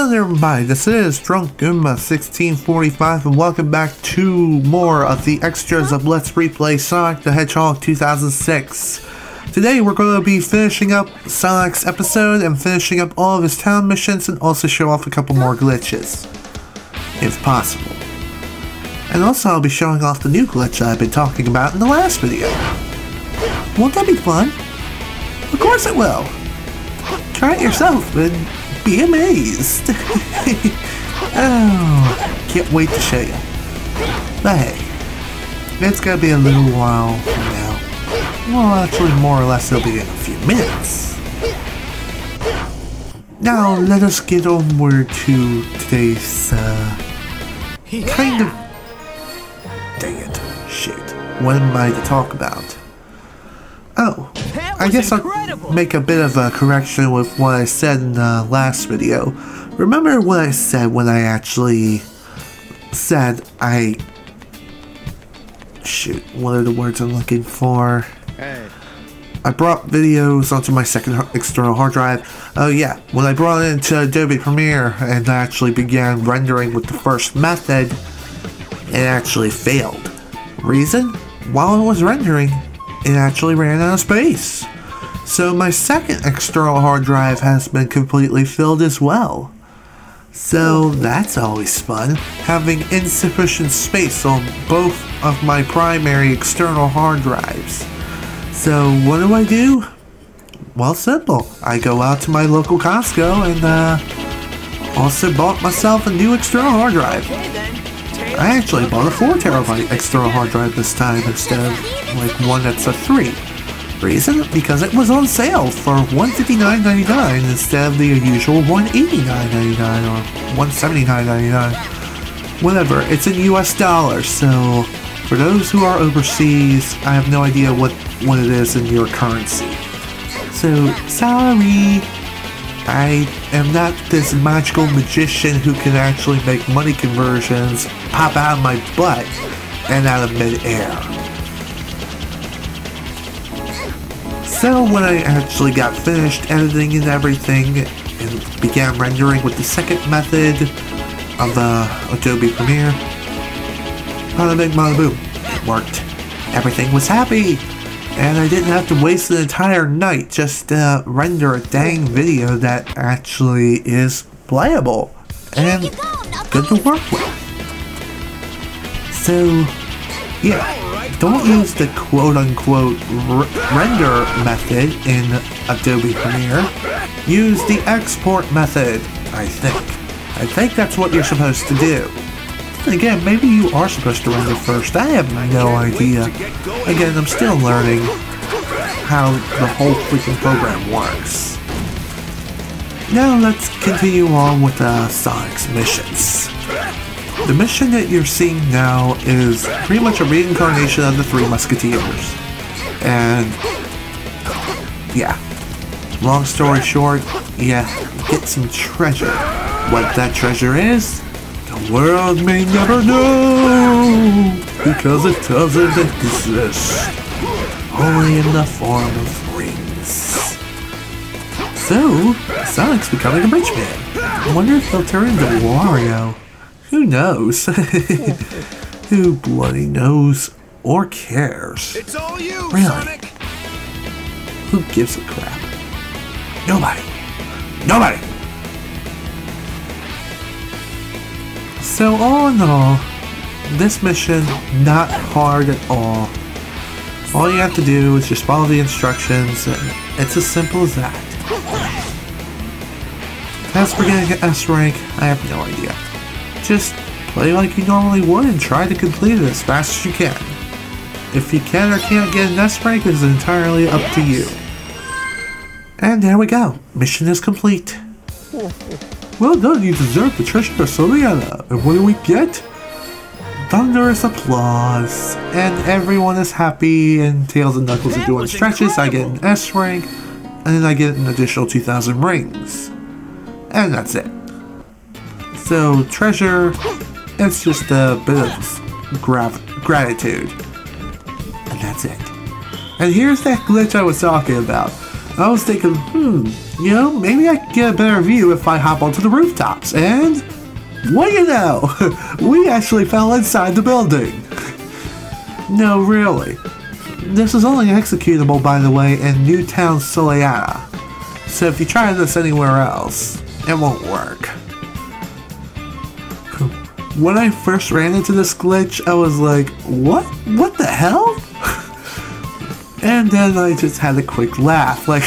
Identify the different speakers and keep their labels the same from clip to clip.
Speaker 1: Hello there everybody, this is Drunk Goomba 1645 and welcome back to more of the extras of Let's Replay Sonic the Hedgehog 2006. Today we're going to be finishing up Sonic's episode and finishing up all of his town missions and also show off a couple more glitches, if possible. And also I'll be showing off the new glitch that I've been talking about in the last video. Won't that be fun? Of course it will! Try it yourself and be amazed. Oh, can't wait to show you. But hey, it's gonna be a little while from now. Well, actually more or less it'll be in a few minutes. Now let us get onward to today's kind of... Dang it. Shit. What am I to talk about? Oh, I guess I'll make a bit of a correction with what I said in the last video. Remember what I said when I actually said shoot, what are the words I'm looking for? Hey. I brought videos onto my second external hard drive. Oh yeah, when I brought it into Adobe Premiere and actually began rendering with the first method, it actually failed. Reason? While it was rendering, it actually ran out of space. So my second external hard drive has been completely filled as well. So that's always fun, having insufficient space on both of my primary external hard drives. So what do? Well, simple. I go out to my local Costco and also bought myself a new external hard drive. I actually bought a 4 terabyte external hard drive this time instead of like one that's a 3. Reason? Because it was on sale for $159.99 instead of the usual $189.99 or $179.99. Whatever, it's in US dollars, so for those who are overseas, I have no idea what it is in your currency. So, sorry. I am not this magical magician who can actually make money conversions pop out of my butt and out of mid-air. So when I actually got finished editing and everything and began rendering with the second method of Adobe Premiere, bada bing bada boom, it worked. Everything was happy. And I didn't have to waste an entire night just to render a dang video that actually is playable and good to work with. So, yeah, don't use the quote-unquote render method in Adobe Premiere. Use the export method, I think. I think that's what you're supposed to do. Again, maybe you are supposed to render first. I have no idea. Again, I'm still learning how the whole freaking program works. Now let's continue on with Sonic's missions. The mission that you're seeing now is pretty much a reincarnation of the Three Musketeers. And yeah, long story short, yeah, get some treasure. What that treasure is, the world may never know, because it doesn't exist, only in the form of rings. So, Sonic's becoming a rich man. I wonder if he'll turn into Wario. Who knows? Who bloody knows or cares? It's all you, really? Sonic. Who gives a crap? Nobody. Nobody! So all in all, this mission, not hard at all. All you have to do is just follow the instructions, and it's as simple as that. As for getting an S rank, I have no idea. Just play like you normally would and try to complete it as fast as you can. If you can or can't get an S rank is entirely up to you. And there we go, mission is complete. Well done, you deserve the treasure of Soliana. And what do we get? Thunderous applause. And everyone is happy, and Tails and Knuckles are doing stretches. I get an S rank, and then I get an additional 2,000 rings. And that's it. So, treasure, it's just a bit of gratitude. And that's it. And here's that glitch I was talking about. I was thinking, You know, maybe I can get a better view if I hop onto the rooftops. And what do you know? We actually fell inside the building. No, really. This is only executable, by the way, in Newtown, Soleata. So if you try this anywhere else, it won't work. When I first ran into this glitch, I was like, what? What the hell? And then I just had a quick laugh, like,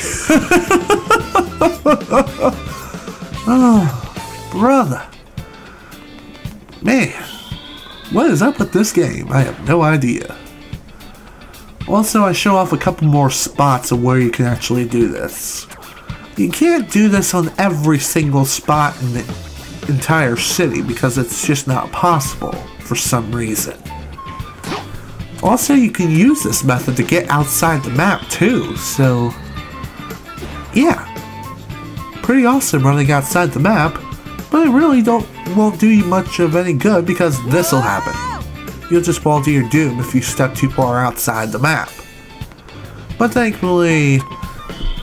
Speaker 1: oh, brother. Man, what is up with this game? I have no idea. Also, I show off a couple more spots of where you can actually do this. You can't do this on every single spot in the entire city because it's just not possible for some reason. Also, you can use this method to get outside the map too, so yeah, pretty awesome running outside the map, but it really won't do you much of any good because this will happen. You'll just fall to your doom if you step too far outside the map. But thankfully,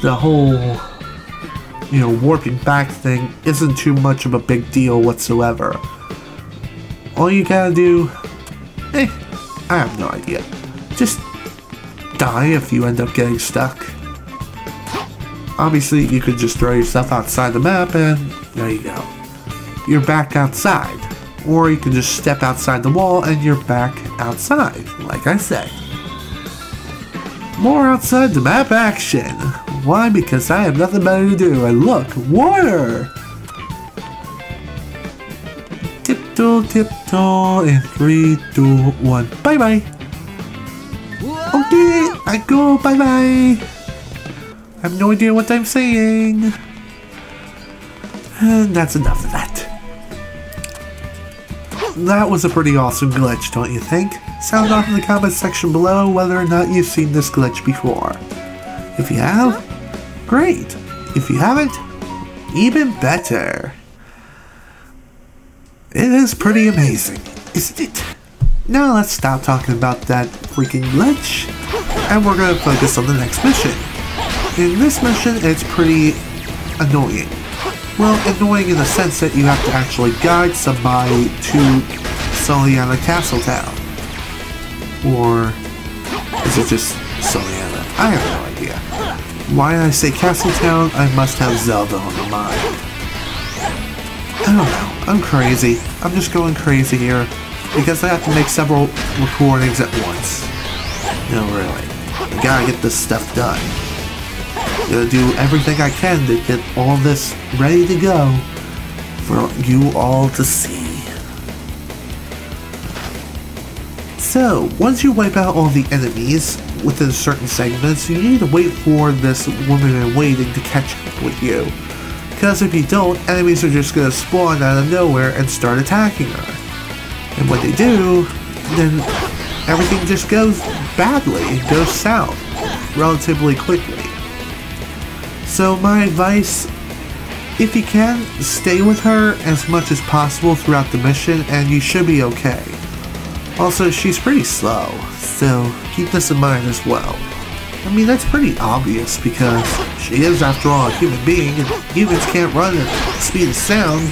Speaker 1: the whole, you know, warping back thing isn't too much of a big deal whatsoever. All you gotta do, I have no idea. Just die if you end up getting stuck. Obviously, you could just throw yourself outside the map and there you go. You're back outside. Or you can just step outside the wall and you're back outside, like I said. More outside the map action. Why? Because I have nothing better to do. And look, water! Tiptoe, in 3, 2, 1. Bye bye! Okay, I go, bye bye! I have no idea what I'm saying. And that's enough of that. That was a pretty awesome glitch, don't you think? Sound off in the comment section below whether or not you've seen this glitch before. If you have, great. If you haven't, even better. It is pretty amazing, isn't it? Now let's stop talking about that freaking glitch, and we're going to focus on the next mission. In this mission, it's pretty annoying. Well, annoying in the sense that you have to actually guide somebody to Soleata Castletown. Or is it just Soleata? I have no idea. Why I say Castletown, I must have Zelda on the mind. I don't know, I'm crazy. I'm just going crazy here because I have to make several recordings at once. No, really. I gotta get this stuff done. Gonna do everything I can to get all this ready to go for you all to see. So, once you wipe out all the enemies within certain segments, you need to wait for this woman in waiting to catch up with you. Because if you don't, enemies are just gonna spawn out of nowhere and start attacking her. And when they do, then everything just goes badly, goes south relatively quickly. So my advice, if you can, stay with her as much as possible throughout the mission and you should be okay. Also, she's pretty slow, so keep this in mind as well. I mean, that's pretty obvious because she is, after all, a human being and humans can't run at the speed of sound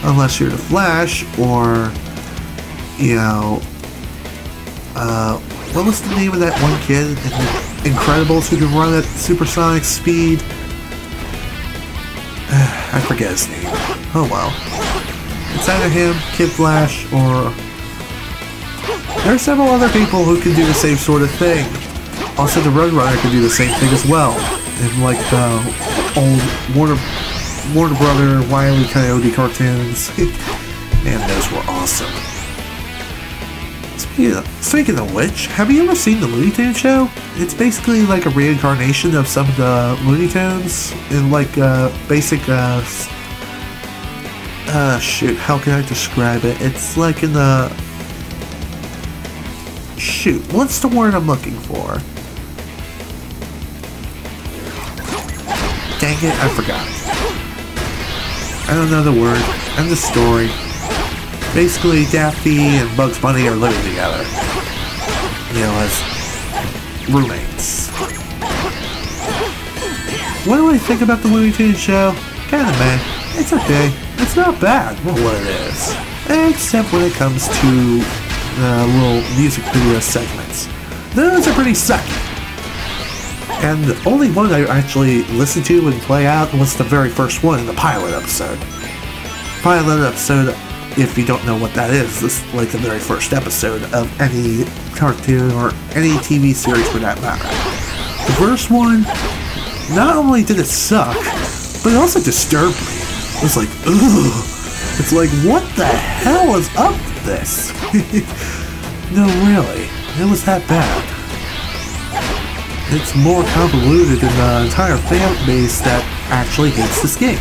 Speaker 1: unless you're the Flash or, you know, what was the name of that one kid in the Incredibles who can run at supersonic speed? I forget his name. Oh well. It's either him, Kid Flash, or... There are several other people who can do the same sort of thing. Also, the Roadrunner can do the same thing as well. In like the old Warner Brother, Wile E. Coyote cartoons. Man, those were awesome. Speaking of which, have you ever seen the Looney Tunes show? It's basically like a reincarnation of some of the Looney Tunes in like basic shoot, how can I describe it? It's like in the shoot, what's the word I'm looking for? Dang it, I forgot. I don't know the word and the story. Basically, Daffy and Bugs Bunny are living together. You know, as roommates. what do I think about the Looney Tunes show? Kinda meh. It's okay. It's not bad for what it is. Except when it comes to the little music video segments. Those are pretty sucky. And the only one I actually listened to and play out was the very first one, the pilot episode. Pilot episode, if you don't know what that is like the very first episode of any cartoon or any TV series for that matter. The first one, not only did it suck, but it also disturbed me. It was like, ugh. It's like, what the hell is up with this? No, really. It was that bad. It's more convoluted than the entire fan base that actually hates this game.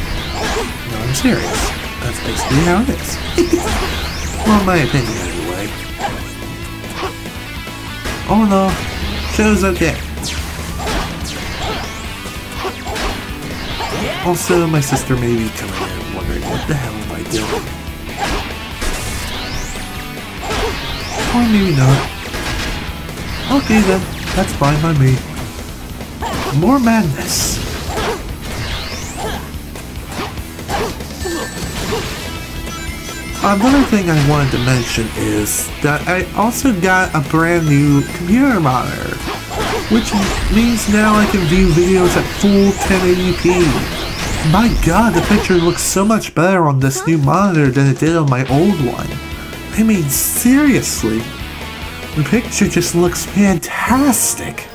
Speaker 1: No, I'm serious. That's basically how it is. Well, in my opinion, anyway. All in all, show's okay. Also, my sister may be coming in wondering what the hell am I doing. Or maybe not. Okay then, that's fine by me. More madness. Another thing I wanted to mention is that I also got a brand new computer monitor, which means now I can view videos at full 1080p. My god, the picture looks so much better on this new monitor than it did on my old one. I mean, seriously. The picture just looks fantastic.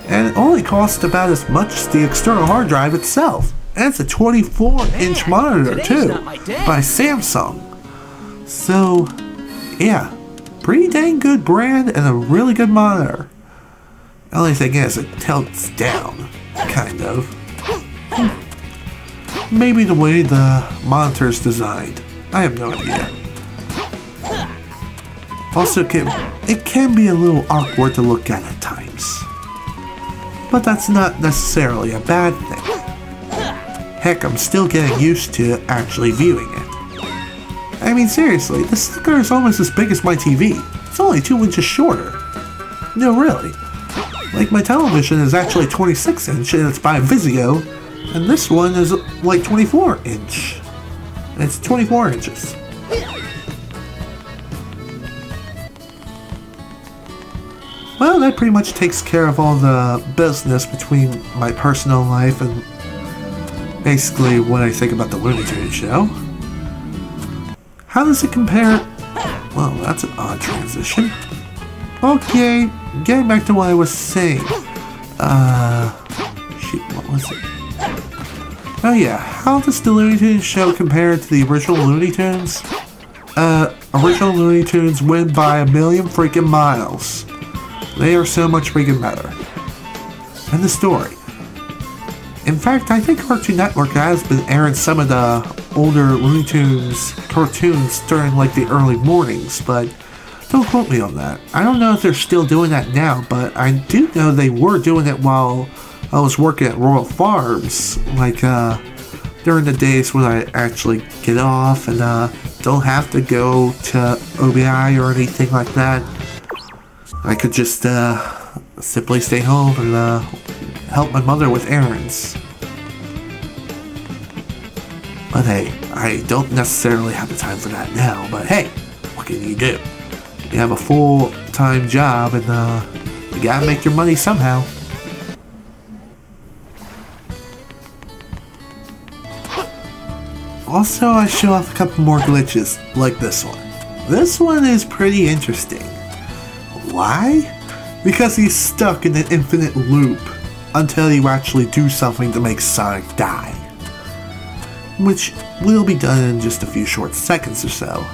Speaker 1: And it only costs about as much as the external hard drive itself. And it's a 24-inch monitor too, by Samsung. So, yeah, pretty dang good brand and a really good monitor. The only thing is, it tilts down, kind of. Maybe the way the monitor's designed. I have no idea. Also, it can be a little awkward to look at times. But that's not necessarily a bad thing. Heck, I'm still getting used to actually viewing it. I mean, seriously, this sucker is almost as big as my TV. It's only 2 inches shorter. No, really. Like, my television is actually 26-inch and it's by Vizio, and this one is like 24-inch. And it's 24 inches. Well, that pretty much takes care of all the business between my personal life and basically what I think about the Looney Tunes show. How does it compare? Well, that's an odd transition. Okay, getting back to what I was saying. Shoot, what was it? Oh yeah, how does the Looney Tunes show compare to the original Looney Tunes? Original Looney Tunes win by a million freaking miles. They are so much freaking better. And the story. In fact, I think Cartoon Network has been airing some of the older Looney Tunes cartoons during like the early mornings, but don't quote me on that. I don't know if they're still doing that now, but I do know they were doing it while I was working at Royal Farms, like during the days when I actually get off and don't have to go to OBI or anything like that. I could just simply stay home and help my mother with errands. But hey, I don't necessarily have the time for that now, but hey, what can you do? You have a full-time job and you gotta make your money somehow. Also, I show off a couple more glitches, like this one. This one is pretty interesting. Why? Because he's stuck in an infinite loop until you actually do something to make Sonic die. Which will be done in just a few short seconds or so.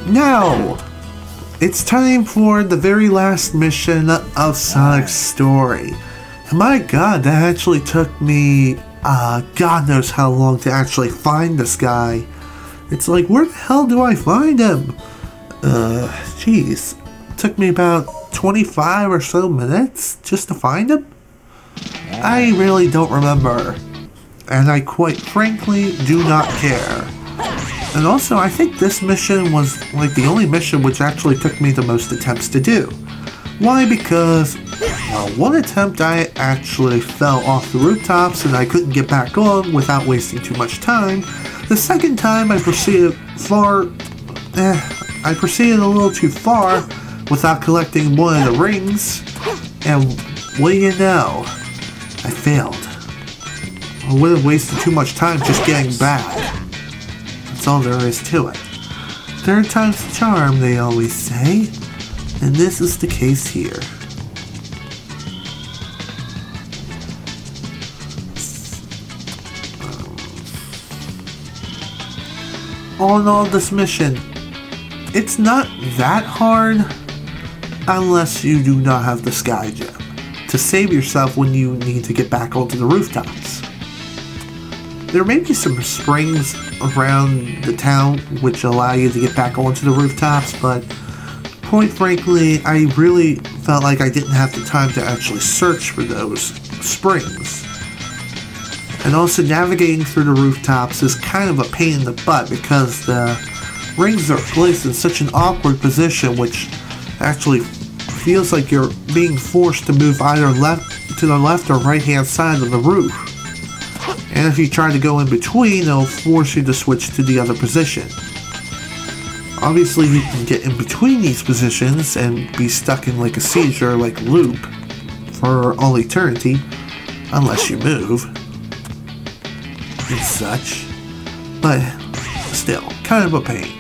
Speaker 1: Now, it's time for the very last mission of Sonic's story. And my god, that actually took me, God knows how long to actually find this guy. It's like, where the hell do I find him? Jeez. took me about 25 or so minutes just to find him. I really don't remember, and I quite frankly do not care. And also, I think this mission was like the only mission which actually took me the most attempts to do. Why? Because, well, one attempt I actually fell off the rooftops and I couldn't get back on without wasting too much time. The second time I proceeded a little too far without collecting one of the rings, and what do you know? I failed. I would have wasted too much time just getting back. That's all there is to it. Third time's the charm, they always say. And this is the case here. All in all, this mission, it's not that hard unless you do not have the sky gem to save yourself when you need to get back onto the rooftops. There may be some springs around the town which allow you to get back onto the rooftops, but quite frankly, I really felt like I didn't have the time to actually search for those springs. And also, navigating through the rooftops is kind of a pain in the butt because the rings are placed in such an awkward position, which actually feels like you're being forced to move either to the left or right hand side of the roof. And if you try to go in between, it'll force you to switch to the other position. Obviously, you can get in between these positions and be stuck in like a seizure, like loop, for all eternity, unless you move and such. But still, kind of a pain.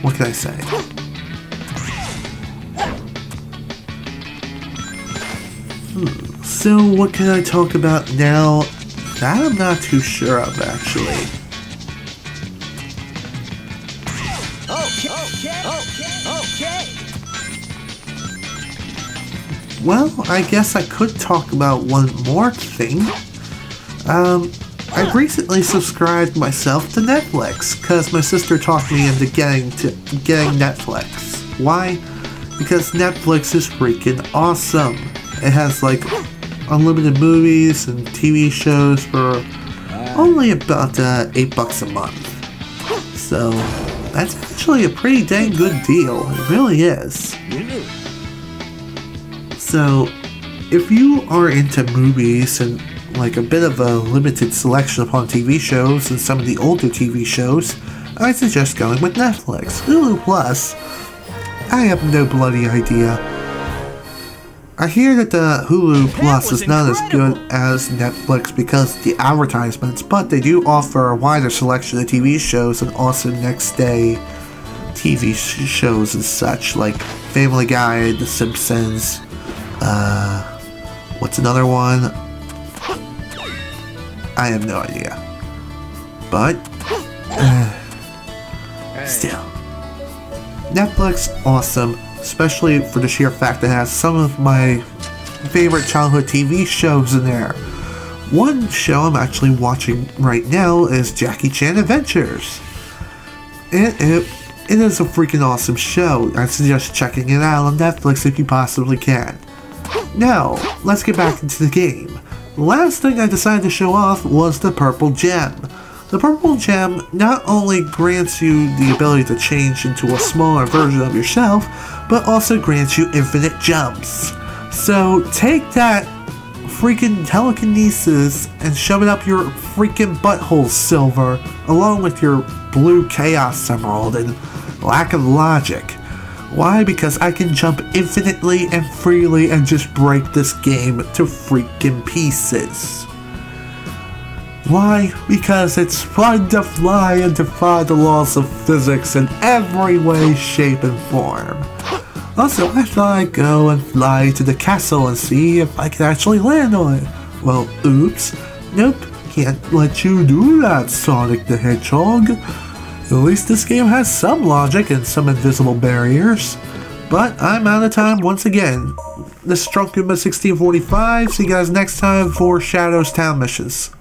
Speaker 1: What can I say? So what can I talk about now? That I'm not too sure of, actually. Okay. Well, I guess I could talk about one more thing. I recently subscribed myself to Netflix because my sister talked me into getting Netflix. Why? Because Netflix is freaking awesome. It has like unlimited movies and TV shows for only about $8 a month. So that's actually a pretty dang good deal. It really is. So if you are into movies and like a bit of a limited selection upon TV shows and some of the older TV shows, I suggest going with Netflix. Hulu Plus, I have no bloody idea. I hear that the Hulu Plus is not as good as Netflix because of the advertisements, but they do offer a wider selection of TV shows and also next day TV shows and such, like Family Guy, The Simpsons, what's another one? I have no idea. But, still. Netflix, awesome. Especially for the sheer fact that it has some of my favorite childhood TV shows in there. One show I'm actually watching right now is Jackie Chan Adventures. It is a freaking awesome show. I suggest checking it out on Netflix if you possibly can. Now, let's get back into the game. The last thing I decided to show off was the Purple Gem. The Purple Gem not only grants you the ability to change into a smaller version of yourself, but also grants you infinite jumps. So take that freaking telekinesis and shove it up your freaking butthole, Silver, along with your blue Chaos Emerald and lack of logic. Why? Because I can jump infinitely and freely and just break this game to freaking pieces. Why? Because it's fun to fly and defy the laws of physics in every way, shape, and form. Also, I thought I'd go and fly to the castle and see if I could actually land on it. Well, oops. Nope, can't let you do that, Sonic the Hedgehog. At least this game has some logic and some invisible barriers. But I'm out of time once again. This is Drunk Goomba 1645. See you guys next time for Shadow's Town missions.